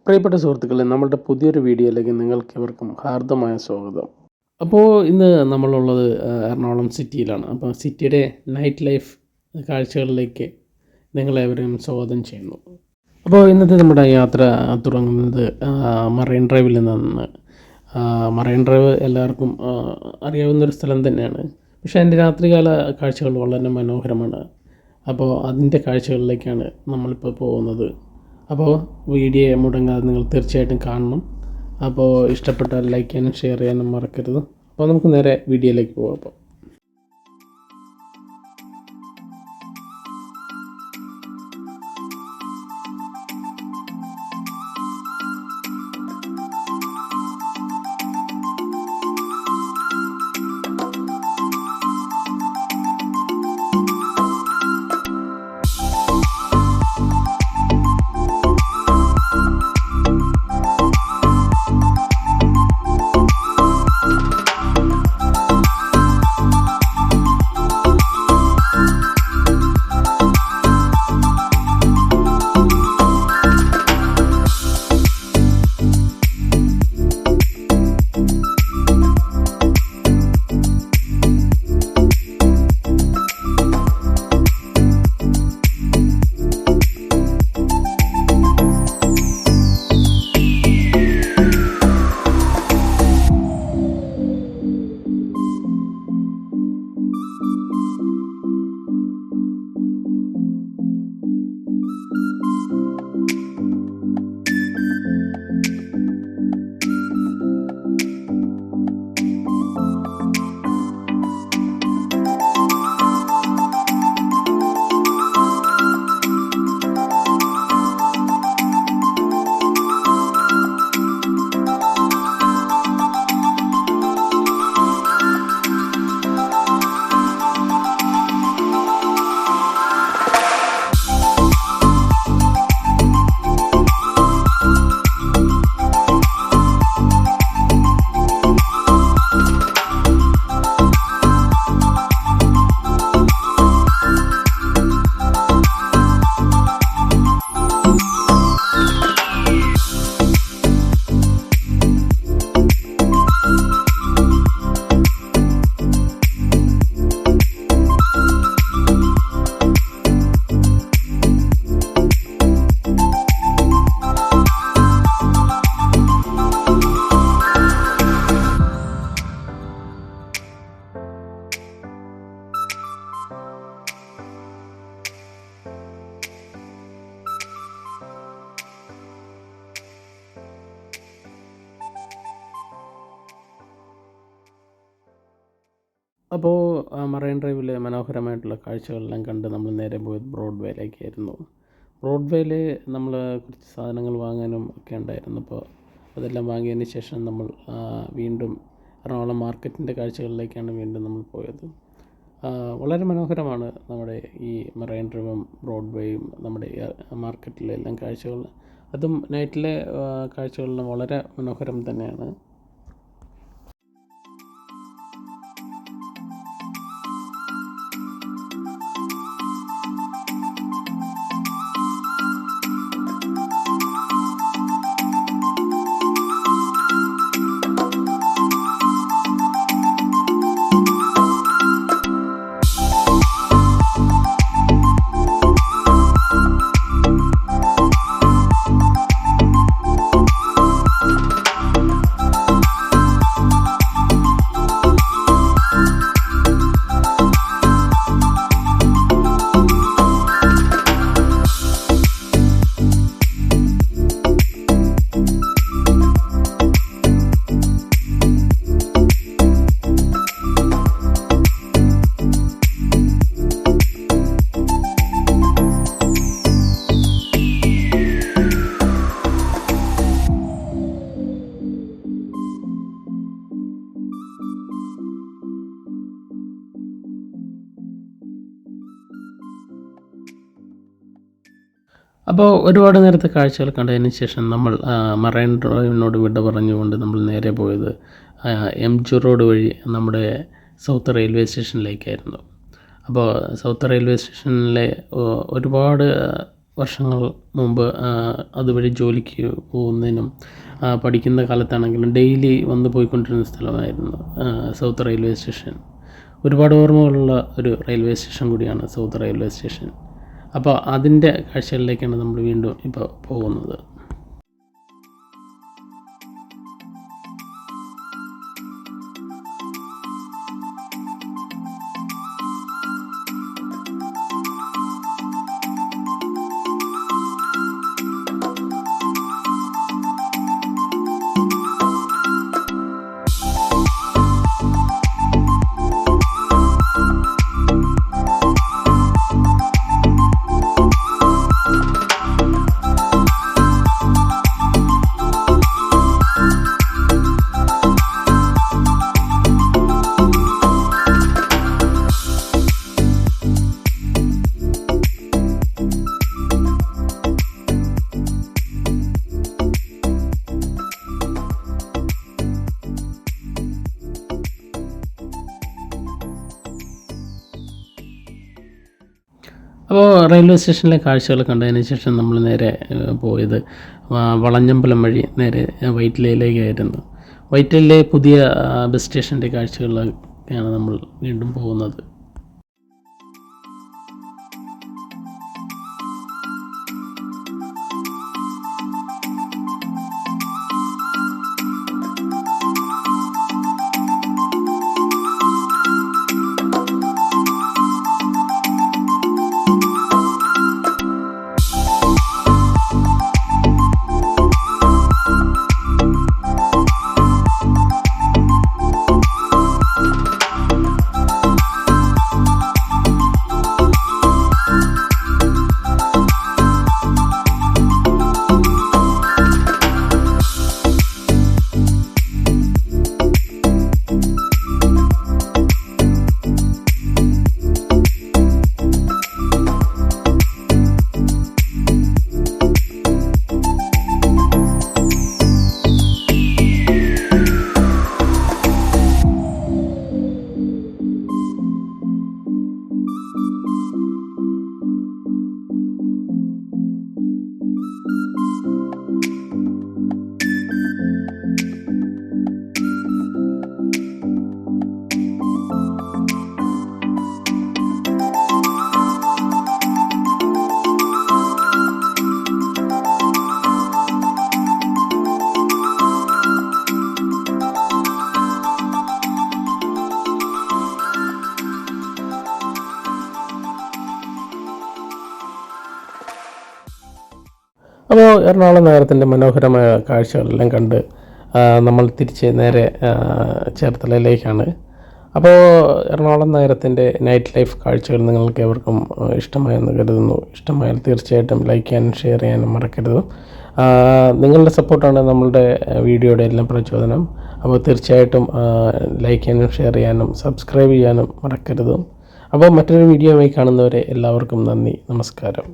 പ്രിയപ്പെട്ട സുഹൃത്തുക്കളെ, നമ്മളുടെ പുതിയൊരു വീഡിയോയിലേക്ക് നിങ്ങൾക്കേവർക്കും ഹാർദമായ സ്വാഗതം. അപ്പോൾ ഇന്ന് നമ്മളുള്ളത് എറണാകുളം സിറ്റിയിലാണ്. അപ്പോൾ സിറ്റിയുടെ നൈറ്റ് ലൈഫ് കാഴ്ചകളിലേക്ക് നിങ്ങളേവരെയും സ്വാഗതം ചെയ്യുന്നു. അപ്പോൾ ഇന്നത്തെ നമ്മുടെ യാത്ര തുടങ്ങുന്നത് മറൈൻ ഡ്രൈവിൽ നിന്നാണ്. മറൈൻ ഡ്രൈവ് എല്ലാവർക്കും അറിയാവുന്നൊരു സ്ഥലം തന്നെയാണ്. പക്ഷേ അതിൻ്റെ രാത്രികാല കാഴ്ചകൾ വളരെ മനോഹരമാണ്. അപ്പോൾ അതിൻ്റെ കാഴ്ചകളിലേക്കാണ് നമ്മളിപ്പോൾ പോകുന്നത്. അപ്പോൾ വീഡിയോ മുടങ്ങാതെ നിങ്ങൾ തീർച്ചയായിട്ടും കാണണം. അപ്പോൾ ഇഷ്ടപ്പെട്ടാൽ ലൈക്ക് ചെയ്യാനും ഷെയർ ചെയ്യാനും മറക്കരുത്. അപ്പോൾ നമുക്ക് നേരെ വീഡിയോയിലേക്ക് പോകാം. അപ്പോൾ അപ്പോൾ മറൈൻ ഡ്രൈവിലെ മനോഹരമായിട്ടുള്ള കാഴ്ചകളെല്ലാം കണ്ട് നമ്മൾ നേരെ പോയത് ബ്രോഡ്വേയിലേക്കായിരുന്നു. ബ്രോഡ്വേയിൽ നമ്മൾ കുറച്ച് സാധനങ്ങൾ വാങ്ങാനും ഒക്കെ ഉണ്ടായിരുന്നു. അപ്പോൾ അതെല്ലാം വാങ്ങിയതിന് ശേഷം നമ്മൾ വീണ്ടും എറണാകുളം മാർക്കറ്റിൻ്റെ കാഴ്ചകളിലേക്കാണ് വീണ്ടും നമ്മൾ പോയത്. വളരെ മനോഹരമാണ് നമ്മുടെ ഈ മറൈൻ ഡ്രൈവും ബ്രോഡ്വേയും നമ്മുടെ മാർക്കറ്റിലെ എല്ലാം കാഴ്ചകൾ. അതും നൈറ്റിലെ കാഴ്ചകളെല്ലാം വളരെ മനോഹരം തന്നെയാണ്. അപ്പോൾ ഒരുപാട് നേരത്തെ കാഴ്ചകൾ കണ്ടതിന് ശേഷം നമ്മൾ മറൈൻ ഡ്രൈവിനോട് വിട പറഞ്ഞുകൊണ്ട് നമ്മൾ നേരെ പോയത് MG റോഡ് വഴി നമ്മുടെ സൗത്ത് റെയിൽവേ സ്റ്റേഷനിലേക്കായിരുന്നു. അപ്പോൾ സൗത്ത് റെയിൽവേ സ്റ്റേഷനിലെ ഒരുപാട് വർഷങ്ങൾ മുമ്പ് അതുവഴി ജോലിക്ക് പോകുന്നതിനും പഠിക്കുന്ന കാലത്താണെങ്കിലും ഡെയിലി വന്ന് പോയിക്കൊണ്ടിരുന്ന സ്ഥലമായിരുന്നു സൗത്ത് റെയിൽവേ സ്റ്റേഷൻ. ഒരുപാട് ഓർമ്മകളുള്ള ഒരു റെയിൽവേ സ്റ്റേഷൻ കൂടിയാണ് സൗത്ത് റെയിൽവേ സ്റ്റേഷൻ. അപ്പോൾ അതിൻ്റെ കാഴ്ചകളിലേക്കാണ് നമ്മൾ വീണ്ടും ഇപ്പോൾ പോകുന്നത്. അപ്പോൾ റെയിൽവേ സ്റ്റേഷനിലെ കാഴ്ചകൾ കണ്ടതിന് ശേഷം നമ്മൾ നേരെ പോയത് വളഞ്ഞമ്പലം വഴി നേരെ വൈറ്റിലയിലേക്കായിരുന്നു. വൈറ്റിലയിലെ പുതിയ ബസ് സ്റ്റേഷൻ്റെ കാഴ്ചകളിലൊക്കെയാണ് നമ്മൾ വീണ്ടും പോകുന്നത്. അപ്പോൾ എറണാകുളം നഗരത്തിൻ്റെ മനോഹരമായ കാഴ്ചകളെല്ലാം കണ്ട് നമ്മൾ തിരിച്ച് നേരെ ചേർത്തലയിലേക്കാണ്. അപ്പോൾ എറണാകുളം നഗരത്തിൻ്റെ നൈറ്റ് ലൈഫ് കാഴ്ചകൾ നിങ്ങൾക്ക് എവർക്കും ഇഷ്ടമായെന്ന് കരുതുന്നു. ഇഷ്ടമായാൽ തീർച്ചയായിട്ടും ലൈക്ക് ചെയ്യാനും ഷെയർ ചെയ്യാനും മറക്കരുത്. നിങ്ങളുടെ സപ്പോർട്ടാണ് നമ്മളുടെ വീഡിയോയുടെ എല്ലാം പ്രചോദനം. അപ്പോൾ തീർച്ചയായിട്ടും ലൈക്ക് ചെയ്യാനും ഷെയർ ചെയ്യാനും സബ്സ്ക്രൈബ് ചെയ്യാനും മറക്കരുത്. അപ്പോൾ മറ്റൊരു വീഡിയോയുമായി കാണുന്നവരെ എല്ലാവർക്കും നന്ദി, നമസ്കാരം.